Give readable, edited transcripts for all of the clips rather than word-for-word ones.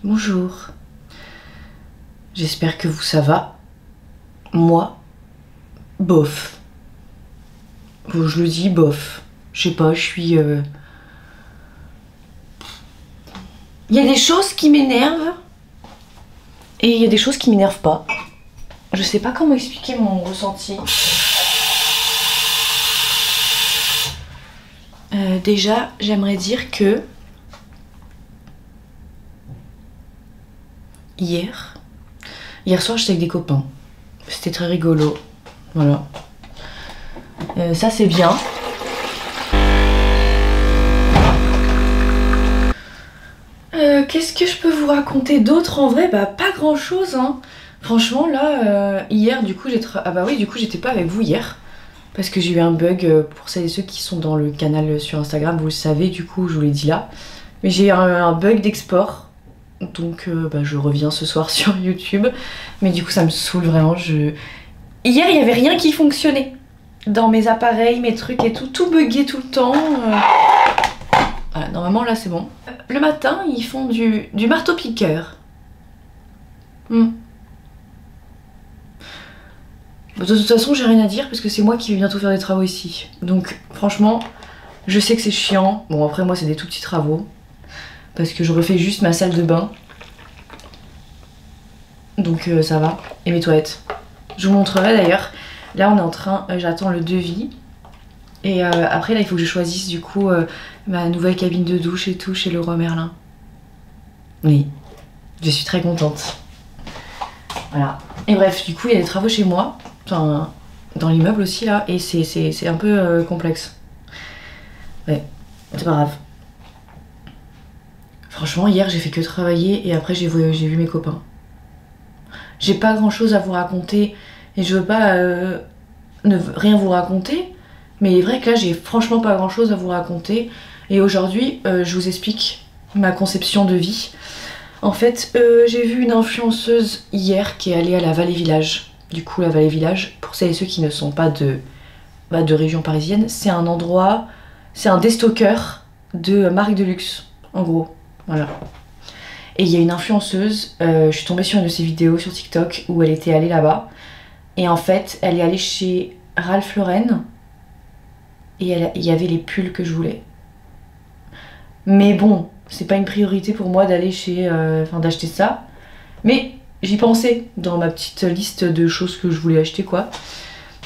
Bonjour. J'espère que ça va. Moi, bof. Bon, je le dis, bof. Je sais pas, je suis... Il y a des choses qui m'énervent et il y a des choses qui m'énervent pas. Je sais pas comment expliquer mon ressenti. Déjà, j'aimerais dire que hier soir, j'étais avec des copains. C'était très rigolo. Voilà. Ça, c'est bien. Qu'est-ce que je peux vous raconter d'autre en vrai? Bah, pas grand chose, hein. Franchement, là, hier, du coup, ah bah oui, du coup, j'étais pas avec vous hier. Parce que j'ai eu un bug, pour celles et ceux qui sont dans le canal sur Instagram, vous le savez, du coup, je vous l'ai dit là. Mais j'ai eu un bug d'export. Donc, bah, je reviens ce soir sur YouTube. Mais du coup, ça me saoule vraiment. Hier, il y avait rien qui fonctionnait. Dans mes appareils, mes trucs et tout. Tout buguait tout le temps. Voilà, normalement, là, c'est bon. Le matin, ils font du marteau-piqueur. De toute façon, j'ai rien à dire parce que c'est moi qui vais bientôt faire des travaux ici. Donc, franchement, je sais que c'est chiant. Bon, après, moi, c'est des tout petits travaux. Parce que je refais juste ma salle de bain. Donc, ça va. Et mes toilettes. Je vous montrerai d'ailleurs. Là, on est en train... j'attends le devis. Et après, là, il faut que je choisisse, du coup, ma nouvelle cabine de douche et tout chez Leroy Merlin. Oui. Je suis très contente. Voilà. Et bref, du coup, il y a des travaux chez moi. Enfin, dans l'immeuble aussi, là. Et c'est un peu complexe. Ouais, c'est pas grave. Franchement, hier, j'ai fait que travailler et après, j'ai vu mes copains. J'ai pas grand chose à vous raconter et je veux pas rien vous raconter. Mais il est vrai que là, j'ai franchement pas grand chose à vous raconter. Et aujourd'hui, je vous explique ma conception de vie. En fait, j'ai vu une influenceuse hier qui est allée à la Vallée Village. Du coup, la Vallée Village, pour celles et ceux qui ne sont pas de région parisienne, c'est un endroit, c'est un déstocker de marques de luxe, en gros. Voilà. Et il y a une influenceuse, je suis tombée sur une de ses vidéos sur TikTok où elle était allée là-bas. Et en fait, elle est allée chez Ralph Lauren et il y avait les pulls que je voulais. Mais bon, c'est pas une priorité pour moi d'aller d'acheter ça. Mais j'y pensais dans ma petite liste de choses que je voulais acheter, quoi.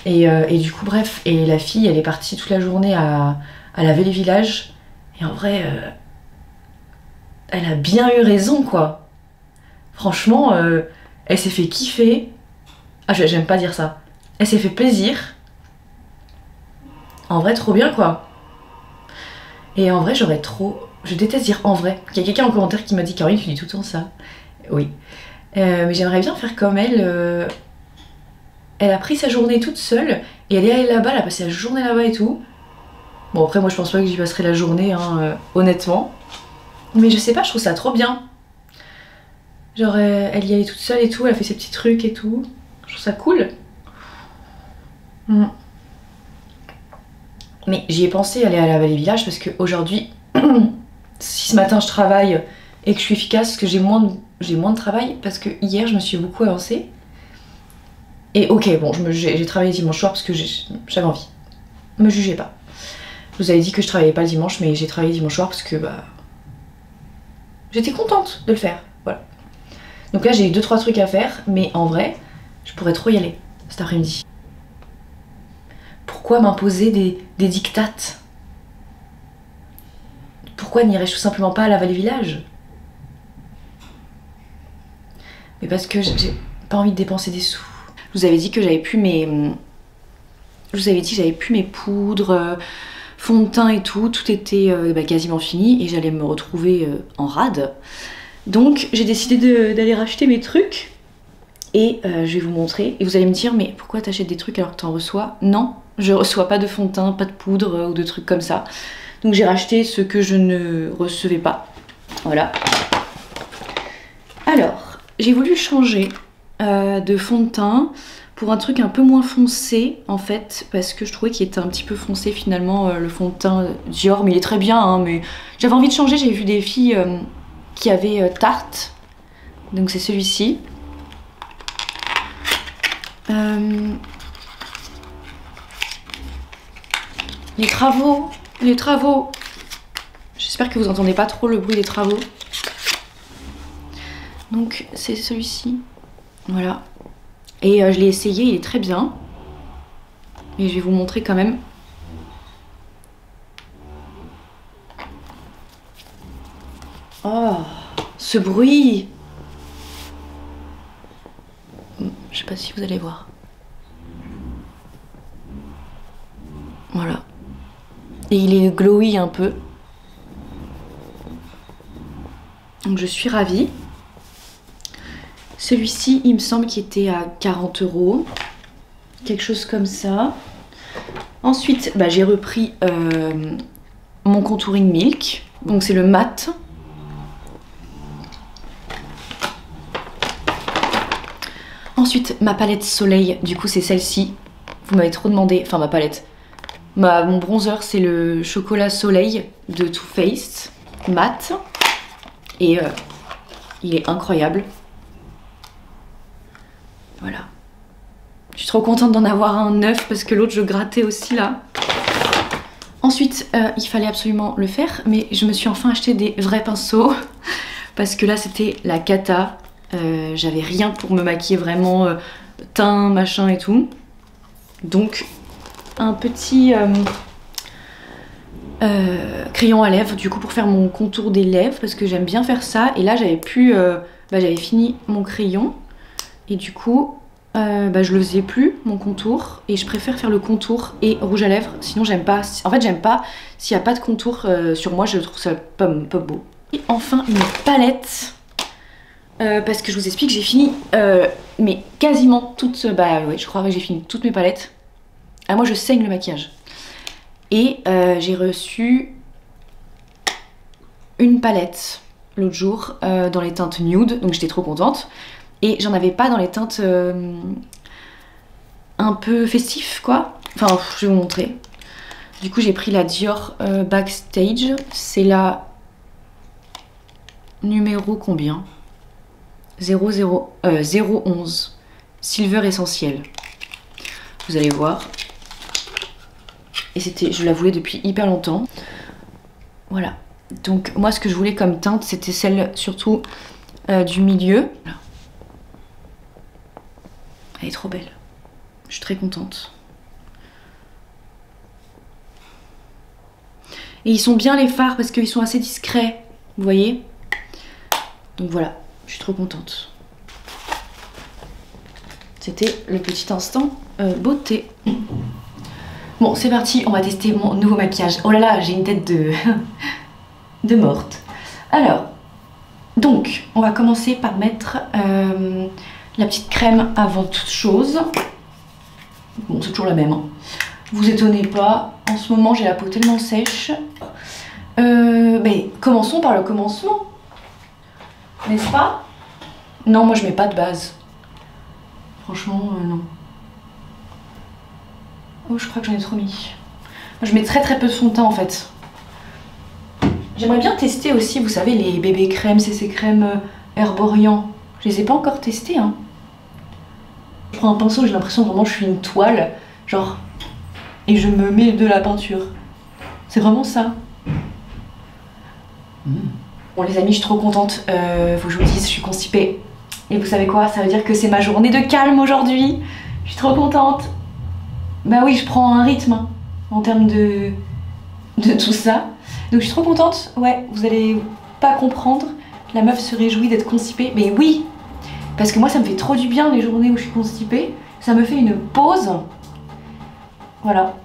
Et du coup, bref. Et la fille, elle est partie toute la journée à la Vallée Village. Et en vrai, elle a bien eu raison, quoi. Franchement, elle s'est fait kiffer. Ah, j'aime pas dire ça. Elle s'est fait plaisir. En vrai, trop bien, quoi. Et en vrai, j'aurais trop... Je déteste dire en vrai. Il y a quelqu'un en commentaire qui m'a dit Caroline, tu dis tout le temps ça. Oui. Mais j'aimerais bien faire comme elle. Elle a pris sa journée toute seule et elle est allée là-bas, elle a passé la journée là-bas et tout. Bon, après, moi, je pense pas que j'y passerai la journée, hein, honnêtement. Mais je sais pas, je trouve ça trop bien. Genre, elle y allait toute seule et tout, elle a fait ses petits trucs et tout. Je trouve ça cool. Mais j'y ai pensé aller à la Vallée Village parce qu'aujourd'hui, si ce matin je travaille et que je suis efficace, parce que j'ai moins de travail, parce que hier je me suis beaucoup avancée. Et ok, bon, j'ai travaillé dimanche soir parce que j'avais envie. Me jugez pas. Je vous avais dit que je travaillais pas le dimanche, mais j'ai travaillé dimanche soir parce que bah... j'étais contente de le faire, voilà. Donc là j'ai eu 2-3 trucs à faire, mais en vrai, je pourrais trop y aller cet après-midi. Pourquoi m'imposer des dictates? Pourquoi n'irais-je tout simplement pas à la Vallée Village? Mais parce que j'ai pas envie de dépenser des sous. Je vous avais dit que j'avais plus mes... Je vous avais dit que j'avais plus mes poudres, fond de teint et tout. Tout était quasiment fini et j'allais me retrouver en rade. Donc j'ai décidé d'aller racheter mes trucs. Et je vais vous montrer. Et vous allez me dire, mais pourquoi t'achètes des trucs alors que t'en reçois? Non, je reçois pas de fond de teint, pas de poudre ou de trucs comme ça. Donc j'ai racheté ce que je ne recevais pas. Voilà. Alors, j'ai voulu changer de fond de teint pour un truc un peu moins foncé en fait, parce que je trouvais qu'il était un petit peu foncé finalement le fond de teint Dior, mais il est très bien, hein, mais j'avais envie de changer. J'ai vu des filles qui avaient Tarte Donc c'est celui-ci. Les travaux. J'espère que vous entendez pas trop le bruit des travaux. Donc c'est celui-ci. Voilà. Et je l'ai essayé, il est très bien. Et je vais vous montrer quand même. Oh, ce bruit! Je sais pas si vous allez voir. Voilà. Et il est glowy un peu. Donc je suis ravie. Celui-ci, il me semble qu'il était à 40 €. Quelque chose comme ça. Ensuite, bah, j'ai repris mon contouring milk. Donc c'est le mat. Ensuite, ma palette soleil, du coup c'est celle-ci. Vous m'avez trop demandé, enfin ma palette. Mon bronzer, c'est le chocolat soleil de Too Faced mat. Et il est incroyable. Voilà. Je suis trop contente d'en avoir un neuf parce que l'autre je grattais aussi là. Ensuite, il fallait absolument le faire, mais je me suis enfin acheté des vrais pinceaux parce que là c'était la cata. J'avais rien pour me maquiller vraiment teint, machin et tout. Donc un petit crayon à lèvres du coup pour faire mon contour des lèvres parce que j'aime bien faire ça. Et là j'avais plus, j'avais fini mon crayon et du coup je le faisais plus mon contour et je préfère faire le contour et rouge à lèvres. Sinon j'aime pas, en fait j'aime pas s'il n'y a pas de contour sur moi, je trouve ça pas beau. Et enfin une palette. Parce que je vous explique, j'ai fini mais quasiment toutes, bah oui, je crois que j'ai fini toutes mes palettes. Ah moi je saigne le maquillage. Et j'ai reçu une palette l'autre jour dans les teintes nude, donc j'étais trop contente. Et j'en avais pas dans les teintes un peu festif quoi. Enfin je vais vous montrer. Du coup j'ai pris la Dior Backstage, c'est la numéro combien ? 011 Silver Essentiel. Vous allez voir. Et c'était, je la voulais depuis hyper longtemps. Voilà. Donc moi ce que je voulais comme teinte c'était celle surtout du milieu. Voilà. Elle est trop belle. Je suis très contente. Et ils sont bien les fards parce qu'ils sont assez discrets. Vous voyez ? Donc voilà. Je suis trop contente. C'était le petit instant beauté. Bon, c'est parti, on va tester mon nouveau maquillage. Oh là là, j'ai une tête de morte. Alors, donc, on va commencer par mettre la petite crème avant toute chose. Bon, c'est toujours la même. Hein. Vous étonnez pas, en ce moment j'ai la peau tellement sèche. Mais commençons par le commencement. N'est-ce pas? Non, moi je mets pas de base. Franchement, non. Oh, je crois que j'en ai trop mis. Moi, je mets très très peu de fond de teint en fait. J'aimerais bien tester aussi, vous savez, les bébés crèmes, CC crèmes Herborian. Je les ai pas encore testés. Hein. Je prends un pinceau, j'ai l'impression vraiment que je suis une toile. Genre, et je me mets de la peinture. C'est vraiment ça. Bon les amis, je suis trop contente, faut que je vous dise, je suis constipée. Et vous savez quoi, ça veut dire que c'est ma journée de calme aujourd'hui. Je suis trop contente. Bah oui, je prends un rythme hein, en termes de tout ça. Donc je suis trop contente, ouais, vous allez pas comprendre. La meuf se réjouit d'être constipée, mais oui. Parce que moi ça me fait trop du bien les journées où je suis constipée. Ça me fait une pause. Voilà.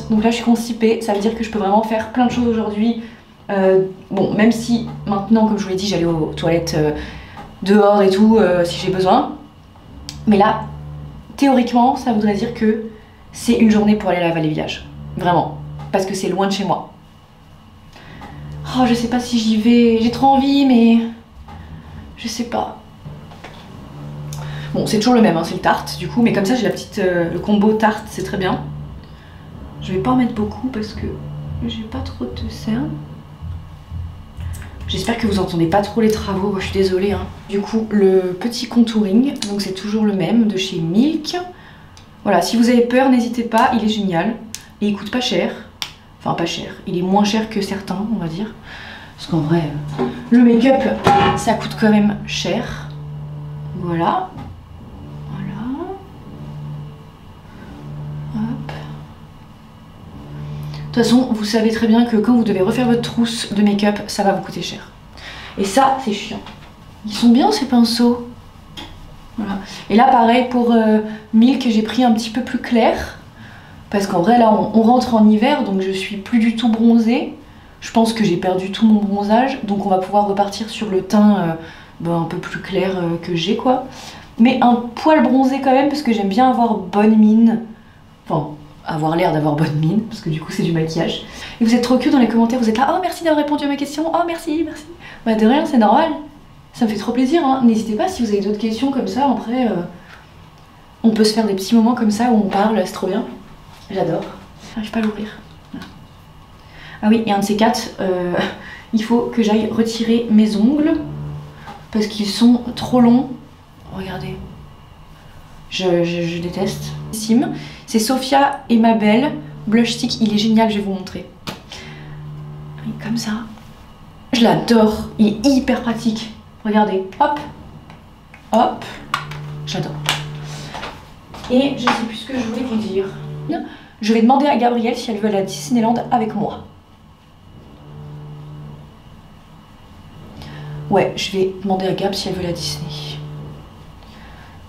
Donc là je suis constipée, ça veut dire que je peux vraiment faire plein de choses aujourd'hui. Bon, même si maintenant, comme je vous l'ai dit, j'allais aux toilettes dehors et tout, si j'ai besoin. Mais là, théoriquement, ça voudrait dire que c'est une journée pour aller à la Vallée Village. Vraiment. Parce que c'est loin de chez moi. Oh, je sais pas si j'y vais. J'ai trop envie, mais je sais pas. Bon, c'est toujours le même, hein, c'est le tarte du coup. Mais comme ça, j'ai la petite, le combo tarte, c'est très bien. Je vais pas en mettre beaucoup parce que j'ai pas trop de cernes. J'espère que vous entendez pas trop les travaux, je suis désolée. Hein. Du coup, le petit contouring, donc c'est toujours le même de chez Milk. Voilà, si vous avez peur, n'hésitez pas, il est génial. Et il coûte pas cher. Enfin, pas cher, il est moins cher que certains, on va dire. Parce qu'en vrai, le make-up, ça coûte quand même cher. Voilà. Voilà. Hop. De toute façon, vous savez très bien que quand vous devez refaire votre trousse de make-up, ça va vous coûter cher. Et ça, c'est chiant. Ils sont bien ces pinceaux. Voilà. Et là, pareil, pour Milk, j'ai pris un petit peu plus clair. Parce qu'en vrai, là, on rentre en hiver, donc je suis plus du tout bronzée. Je pense que j'ai perdu tout mon bronzage. Donc on va pouvoir repartir sur le teint un peu plus clair que j'ai, quoi. Mais un poil bronzé quand même, parce que j'aime bien avoir bonne mine. Enfin, avoir l'air d'avoir bonne mine, parce que du coup c'est du maquillage. Et vous êtes trop cute dans les commentaires, vous êtes là, oh merci d'avoir répondu à ma question, oh merci, merci. Bah de rien, c'est normal, ça me fait trop plaisir, hein. N'hésitez pas si vous avez d'autres questions comme ça, après on peut se faire des petits moments comme ça où on parle, c'est trop bien. J'adore. J'arrive pas à l'ouvrir. Ah oui, et un de ces quatre, il faut que j'aille retirer mes ongles, parce qu'ils sont trop longs. Regardez. Je déteste. C'est Sophia et Mabel. Blush stick, il est génial, je vais vous montrer. Comme ça. Je l'adore, il est hyper pratique. Regardez, hop, hop, j'adore. Et je sais plus ce que je voulais vous dire. Je vais demander à Gabrielle si elle veut aller à Disneyland avec moi. Ouais, je vais demander à Gab si elle veut aller à Disney.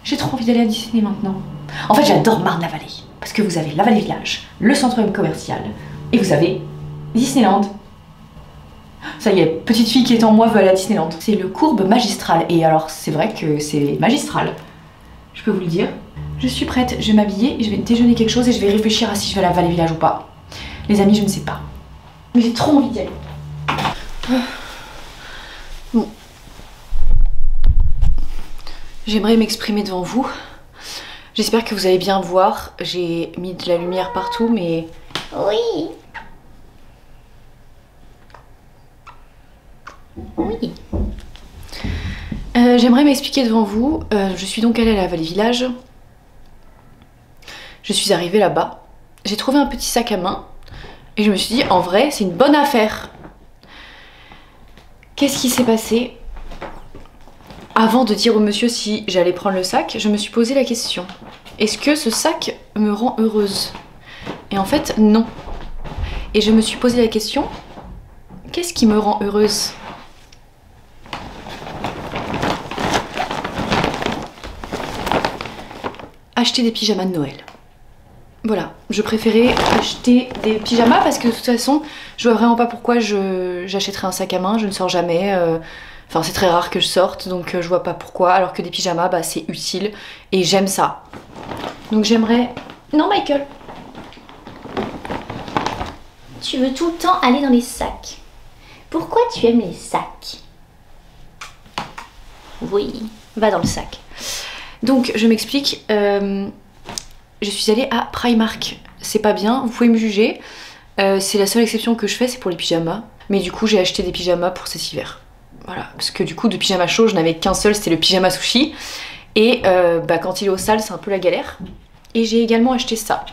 J'ai trop envie d'aller à Disney maintenant. En fait, j'adore Marne-la-Vallée. Parce que vous avez la Vallée Village, le centre commercial, et vous avez Disneyland. Ça y est, petite fille qui est en moi veut aller à Disneyland. C'est le courbe magistral. Et alors, c'est vrai que c'est magistral. Je peux vous le dire. Je suis prête, je vais m'habiller, je vais déjeuner quelque chose et je vais réfléchir à si je vais à la Vallée Village ou pas. Les amis, je ne sais pas. Mais j'ai trop envie d'y aller. Bon. J'aimerais m'exprimer devant vous. J'espère que vous allez bien voir. J'ai mis de la lumière partout, mais... Oui. Oui. J'aimerais m'expliquer devant vous. Je suis donc allée à la Vallée Village. Je suis arrivée là-bas. J'ai trouvé un petit sac à main. Et je me suis dit, en vrai, c'est une bonne affaire. Qu'est-ce qui s'est passé? Avant de dire au monsieur si j'allais prendre le sac, je me suis posé la question. Est-ce que ce sac me rend heureuse? Et en fait, non. Et je me suis posé la question, qu'est-ce qui me rend heureuse? Acheter des pyjamas de Noël. Voilà, je préférais acheter des pyjamas parce que de toute façon, je vois vraiment pas pourquoi j'achèterais un sac à main, je ne sors jamais. Enfin, c'est très rare que je sorte, donc je vois pas pourquoi. Alors que des pyjamas, bah, c'est utile et j'aime ça. Donc j'aimerais... Non, Michael. Tu veux tout le temps aller dans les sacs. Pourquoi tu aimes les sacs? Oui, va dans le sac. Donc, je m'explique. Je suis allée à Primark. C'est pas bien, vous pouvez me juger. C'est la seule exception que je fais, c'est pour les pyjamas. Mais du coup, j'ai acheté des pyjamas pour cet hiver. Voilà, parce que du coup, de pyjama chaud, je n'avais qu'un seul, c'était le pyjama sushi. Et bah, quand il est au sale, c'est un peu la galère. Et j'ai également acheté ça.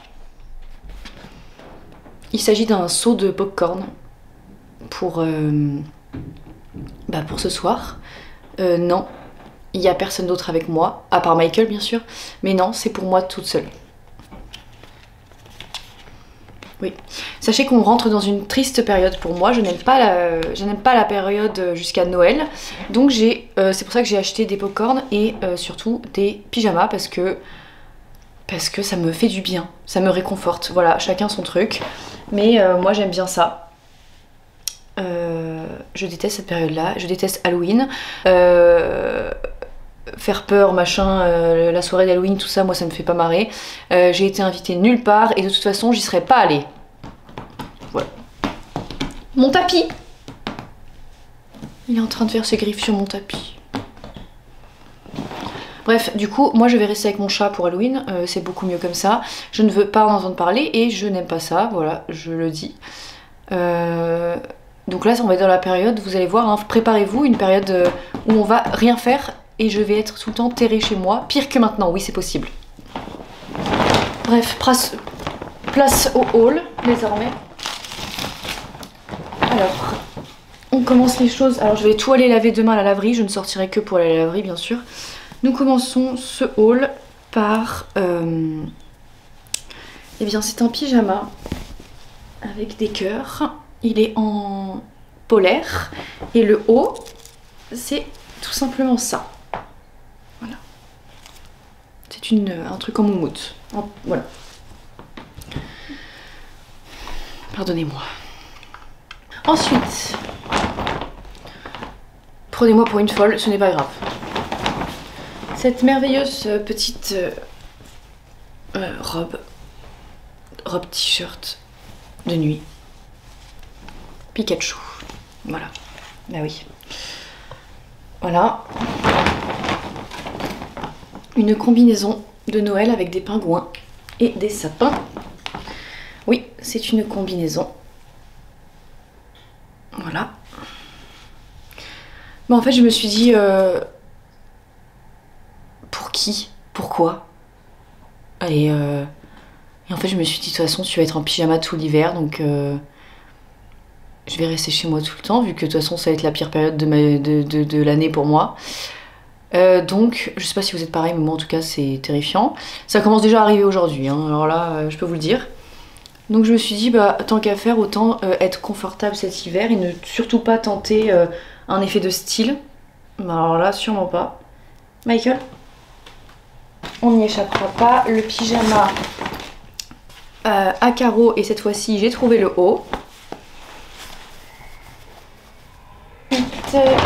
Il s'agit d'un seau de popcorn pour ce soir. Non, il n'y a personne d'autre avec moi, à part Michael bien sûr. Mais non, c'est pour moi toute seule. Oui. Sachez qu'on rentre dans une triste période pour moi. Je n'aime pas la période jusqu'à Noël. Donc c'est pour ça que j'ai acheté des popcorn et surtout des pyjamas parce que ça me fait du bien. Ça me réconforte. Voilà, chacun son truc. Mais moi j'aime bien ça. Je déteste cette période-là. Je déteste Halloween. Faire peur, machin, la soirée d'Halloween, tout ça, moi ça me fait pas marrer. J'ai été invitée nulle part et de toute façon j'y serais pas allée. Voilà. Mon tapis! Il est en train de faire ses griffes sur mon tapis. Bref, du coup, moi je vais rester avec mon chat pour Halloween, c'est beaucoup mieux comme ça. Je ne veux pas en entendre parler et je n'aime pas ça, voilà, je le dis. Donc là, on va être dans la période, vous allez voir, hein, préparez-vous, une période où on va rien faire et je vais être tout le temps terrée chez moi. Pire que maintenant, oui, c'est possible. Bref, place au haul, désormais. Alors, on commence les choses. Alors, je vais tout aller laver demain à la laverie, je ne sortirai que pour aller à la laverie, bien sûr. Nous commençons ce haul par... Eh bien, c'est un pyjama avec des cœurs. Il est en polaire et le haut, c'est tout simplement ça. Voilà. C'est un truc en moumoute. Voilà. Pardonnez-moi. Ensuite, prenez-moi pour une folle, ce n'est pas grave. Cette merveilleuse petite robe t-shirt de nuit. Pikachu. Voilà. Bah oui. Voilà. Une combinaison de Noël avec des pingouins et des sapins. Oui, c'est une combinaison. Voilà. Bon, en fait, je me suis dit... pour qui? Pourquoi? Et en fait, je me suis dit, de toute façon, tu vas être en pyjama tout l'hiver, donc je vais rester chez moi tout le temps, vu que de toute façon, ça va être la pire période de l'année pour moi. Donc, je sais pas si vous êtes pareil, mais moi, en tout cas, c'est terrifiant. Ça commence déjà à arriver aujourd'hui, hein, alors là, je peux vous le dire. Donc, je me suis dit, bah, tant qu'à faire, autant être confortable cet hiver et ne surtout pas tenter un effet de style. Alors là, sûrement pas. Michael, on n'y échappera pas. Le pyjama à carreaux, et cette fois-ci j'ai trouvé le haut.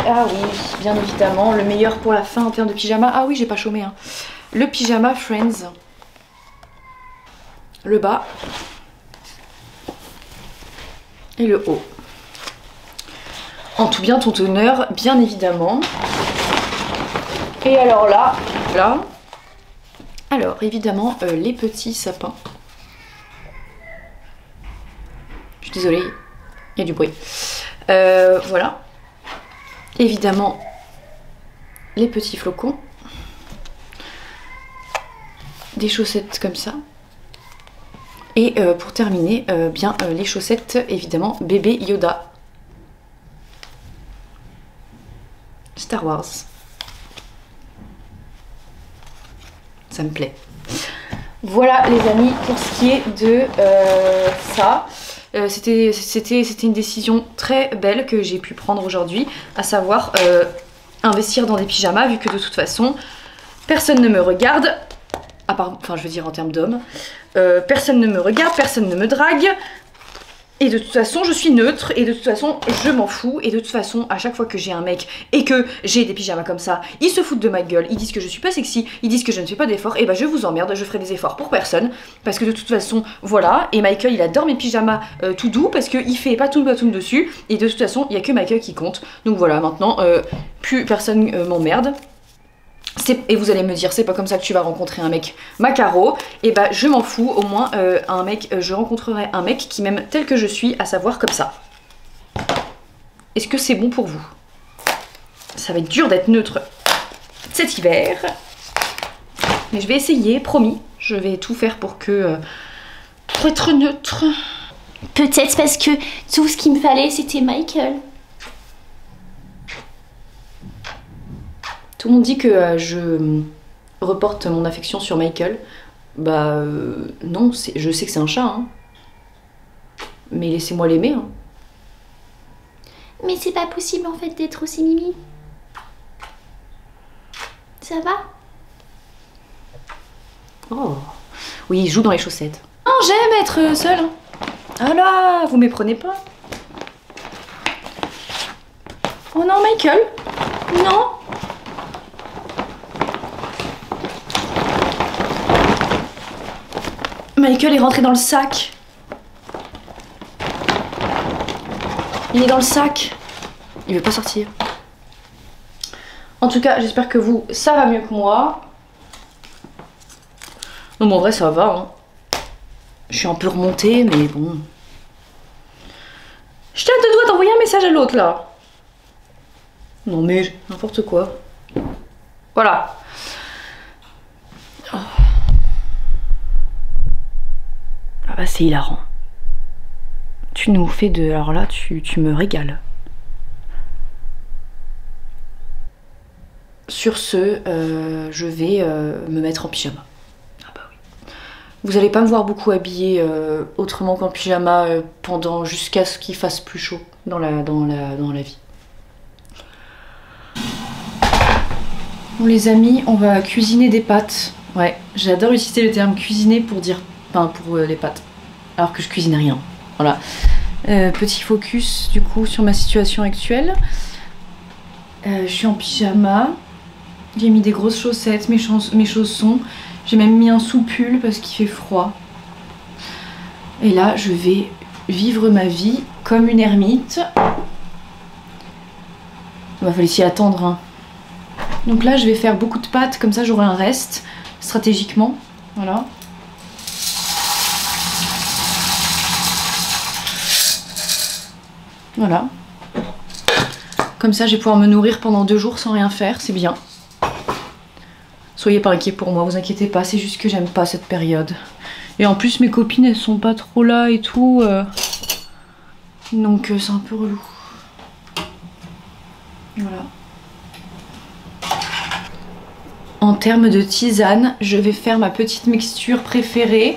Ah oui, bien évidemment, le meilleur pour la fin en termes de pyjama. Ah oui, j'ai pas chômé, hein. Le pyjama Friends. Le bas. Et le haut. En tout bien, tout honneur, bien évidemment. Et alors là, alors évidemment, les petits sapins. Je suis désolée, il y a du bruit. Voilà. Évidemment, les petits flocons. Des chaussettes comme ça. Et pour terminer, bien les chaussettes, évidemment, bébé Yoda. Star Wars. Ça me plaît. Voilà les amis, pour ce qui est de ça. C'était une décision très belle que j'ai pu prendre aujourd'hui, à savoir investir dans des pyjamas, vu que de toute façon, personne ne me regarde, à part, enfin je veux dire en termes d'hommes, personne ne me regarde, personne ne me drague, et de toute façon je suis neutre, et de toute façon je m'en fous, et de toute façon à chaque fois que j'ai un mec et que j'ai des pyjamas comme ça, ils se foutent de ma gueule, ils disent que je suis pas sexy, ils disent que je ne fais pas d'efforts, et bah je vous emmerde, je ferai des efforts pour personne, parce que de toute façon voilà, et Michael il adore mes pyjamas tout doux, parce qu'il fait patoum patoum dessus, et de toute façon il y a que Michael qui compte, donc voilà, maintenant plus personne m'emmerde. Et vous allez me dire, c'est pas comme ça que tu vas rencontrer un mec macaro. Et bah je m'en fous, au moins un mec, je rencontrerai un mec qui m'aime tel que je suis, à savoir comme ça. Est-ce que c'est bon pour vous? Ça va être dur d'être neutre cet hiver. Mais je vais essayer, promis. Je vais tout faire pour être neutre. Peut-être parce que tout ce qu'il me fallait c'était Michael. Tout le monde dit que je reporte mon affection sur Michael. Bah non, je sais que c'est un chat, hein. Mais laissez-moi l'aimer, hein. Mais c'est pas possible en fait d'être aussi mimi. Ça va? Oh. Oui, il joue dans les chaussettes. Non, j'aime être seule, hein. Ah là, vous méprenez pas. Oh non, Michael. Non. Michael est rentré dans le sac. Il est dans le sac. Il veut pas sortir. En tout cas, j'espère que vous, ça va mieux que moi. Non, mais en vrai, ça va, hein. Je suis un peu remontée, mais bon. J'étais à deux doigts d'envoyer un message à l'autre là. Non mais n'importe quoi. Voilà. Oh. Ah bah c'est hilarant. Tu nous fais de... Alors là, tu me régales. Sur ce, je vais me mettre en pyjama. Ah bah oui. Vous allez pas me voir beaucoup habillée autrement qu'en pyjama pendant jusqu'à ce qu'il fasse plus chaud dans la vie. Bon les amis, on va cuisiner des pâtes. Ouais, j'adore utiliser le terme cuisiner pour dire... Enfin pour les pâtes. Alors que je cuisine rien. Voilà. Petit focus du coup sur ma situation actuelle. Je suis en pyjama. J'ai mis des grosses chaussettes, mes chaussons. J'ai même mis un sous-pull parce qu'il fait froid. Et là, je vais vivre ma vie comme une ermite. Il va falloir s'y attendre. Hein. Donc là, je vais faire beaucoup de pâtes, comme ça j'aurai un reste stratégiquement. Voilà. Voilà. Comme ça, je vais pouvoir me nourrir pendant 2 jours sans rien faire, c'est bien. Soyez pas inquiets pour moi, vous inquiétez pas, c'est juste que j'aime pas cette période. Et en plus, mes copines, elles sont pas trop là et tout. Donc, c'est un peu relou. Voilà. En termes de tisane, je vais faire ma petite mixture préférée.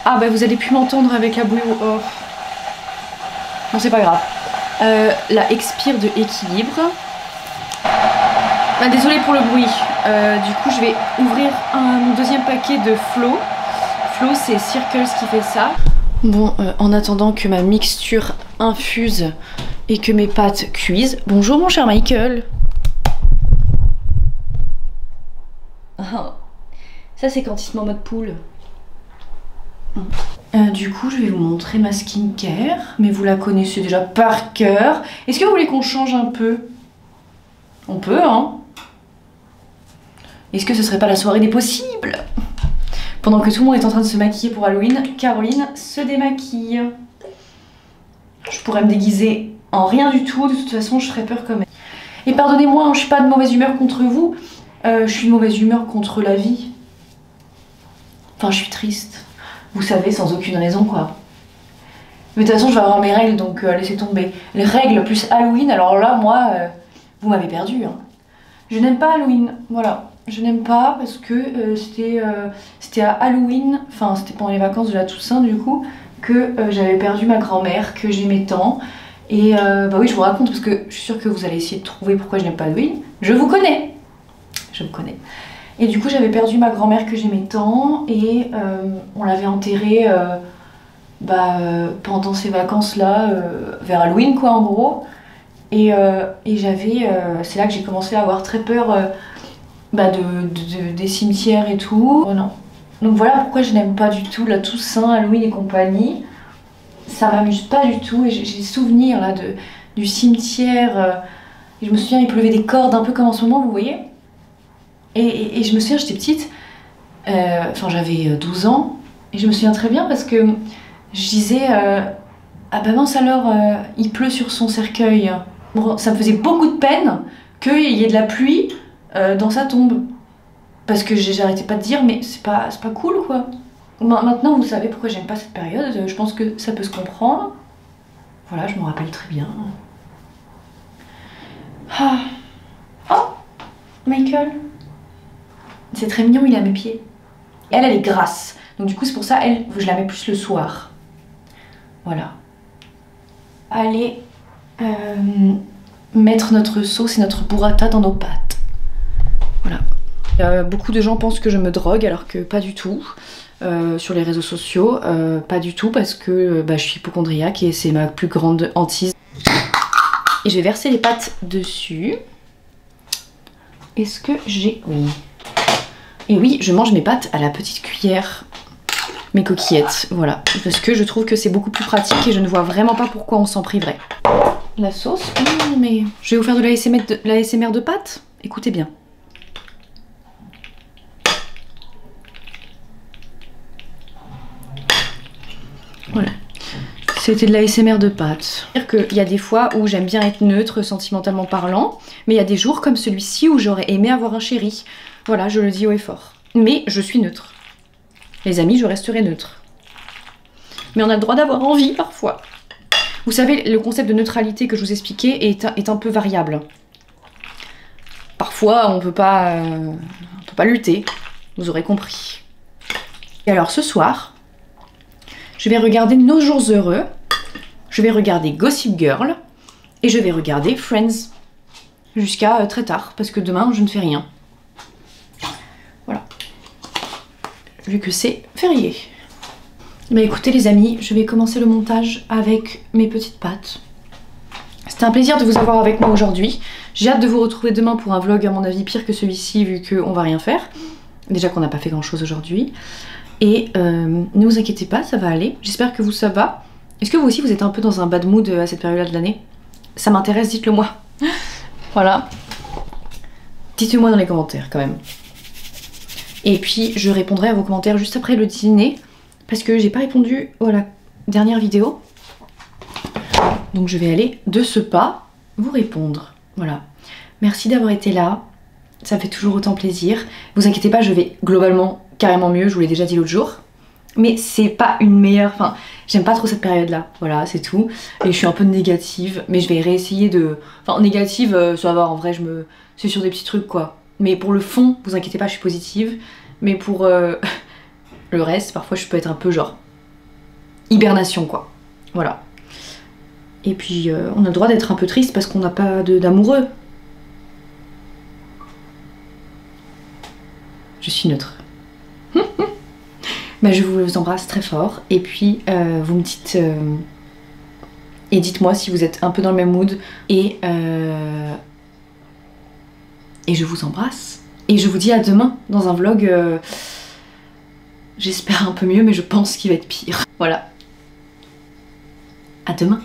Ah bah, vous allez plus m'entendre avec la bouille. Oh. Bon, c'est pas grave. La expire de équilibre. Ah, désolée pour le bruit. Du coup, je vais ouvrir mon deuxième paquet de Flo. Flo, c'est Circles qui fait ça. Bon, en attendant que ma mixture infuse et que mes pâtes cuisent. Bonjour mon cher Michael. Ça, c'est quand il se met en mode poule. Du coup, je vais vous montrer ma skincare, mais vous la connaissez déjà par cœur. Est-ce que vous voulez qu'on change un peu? On peut, hein? Est-ce que ce serait pas la soirée des possibles? Pendant que tout le monde est en train de se maquiller pour Halloween, Caroline se démaquille. Je pourrais me déguiser en rien du tout, de toute façon, je ferais peur quand même. Et pardonnez-moi, je suis pas de mauvaise humeur contre vous, je suis de mauvaise humeur contre la vie. Enfin, je suis triste. Vous savez, sans aucune raison, quoi. Mais de toute façon, je vais avoir mes règles, donc laissez tomber. Les règles plus Halloween, alors là, moi, vous m'avez perdu. Hein. Je n'aime pas Halloween, voilà. Je n'aime pas parce que c'était à Halloween, enfin, c'était pendant les vacances de la Toussaint, du coup, que j'avais perdu ma grand-mère, que j'aimais tant. Et bah oui, je vous raconte parce que je suis sûre que vous allez essayer de trouver pourquoi je n'aime pas Halloween. Je vous connais. Je me connais. Et du coup, j'avais perdu ma grand-mère que j'aimais tant et on l'avait enterrée pendant ces vacances-là, vers Halloween, quoi, en gros. Et j'avais, c'est là que j'ai commencé à avoir très peur des cimetières et tout. Oh non. Donc voilà pourquoi je n'aime pas du tout la Toussaint, Halloween et compagnie. Ça m'amuse pas du tout et j'ai souvenir là du cimetière. Et je me souviens, il pleuvait des cordes un peu comme en ce moment, vous voyez. Et je me souviens, j'étais petite, enfin j'avais 12 ans, et je me souviens très bien parce que je disais ah bah mince alors, il pleut sur son cercueil. Bon, ça me faisait beaucoup de peine qu'il y ait de la pluie dans sa tombe. Parce que j'arrêtais pas de dire, mais c'est pas cool quoi. Maintenant vous savez pourquoi j'aime pas cette période, je pense que ça peut se comprendre. Voilà, je m'en rappelle très bien. Ah. Oh, Michael. C'est très mignon, il est à mes pieds. Elle est grasse. Donc du coup, c'est pour ça, je la mets plus le soir. Voilà. Allez mettre notre sauce et notre burrata dans nos pâtes. Voilà. Beaucoup de gens pensent que je me drogue, alors que pas du tout. Sur les réseaux sociaux, pas du tout, parce que je suis hypocondriaque et c'est ma plus grande hantise. Et je vais verser les pâtes dessus. Est-ce que j'ai... Oui. Et oui, je mange mes pâtes à la petite cuillère, mes coquillettes, voilà. Parce que je trouve que c'est beaucoup plus pratique et je ne vois vraiment pas pourquoi on s'en priverait. La sauce, mais... Je vais vous faire de l'ASMR de pâtes. Écoutez bien. Voilà. C'était de la SMR de pâtes. C'est-à-dire qu'il y a des fois où j'aime bien être neutre sentimentalement parlant, mais il y a des jours comme celui-ci où j'aurais aimé avoir un chéri. Voilà, je le dis haut et fort. Mais je suis neutre. Les amis, je resterai neutre. Mais on a le droit d'avoir envie parfois. Vous savez, le concept de neutralité que je vous expliquais est un peu variable. Parfois, on peut pas lutter. Vous aurez compris. Et alors ce soir, je vais regarder Nos Jours Heureux, je vais regarder Gossip Girl et je vais regarder Friends jusqu'à très tard parce que demain je ne fais rien. Voilà. Vu que c'est férié. Mais écoutez les amis, je vais commencer le montage avec mes petites pâtes. C'était un plaisir de vous avoir avec moi aujourd'hui. J'ai hâte de vous retrouver demain pour un vlog à mon avis pire que celui-ci vu qu'on va rien faire. Déjà qu'on n'a pas fait grand chose aujourd'hui. Et ne vous inquiétez pas, ça va aller. J'espère que vous ça va. Est-ce que vous aussi vous êtes un peu dans un bad mood à cette période-là de l'année? Ça m'intéresse, dites-le moi. Voilà. Dites-le moi dans les commentaires quand même. Et puis je répondrai à vos commentaires juste après le dîner. Parce que j'ai pas répondu à la dernière vidéo. Donc je vais aller de ce pas vous répondre. Voilà. Merci d'avoir été là. Ça me fait toujours autant plaisir. Vous inquiétez pas, je vais globalement carrément mieux. Je vous l'ai déjà dit l'autre jour. Mais c'est pas une meilleure... Enfin, j'aime pas trop cette période-là. Voilà, c'est tout. Et je suis un peu négative. Mais je vais réessayer de... Enfin, négative, ça va. En vrai, c'est sur des petits trucs, quoi. Mais pour le fond, vous inquiétez pas, je suis positive. Mais pour le reste, parfois, je peux être un peu genre... hibernation, quoi. Voilà. Et puis, on a le droit d'être un peu triste parce qu'on n'a pas d'amoureux. Je suis neutre. Bah, je vous embrasse très fort. Et puis, vous me dites... et dites-moi si vous êtes un peu dans le même mood. Et je vous embrasse. Et je vous dis à demain dans un vlog... j'espère un peu mieux, mais je pense qu'il va être pire. Voilà. À demain.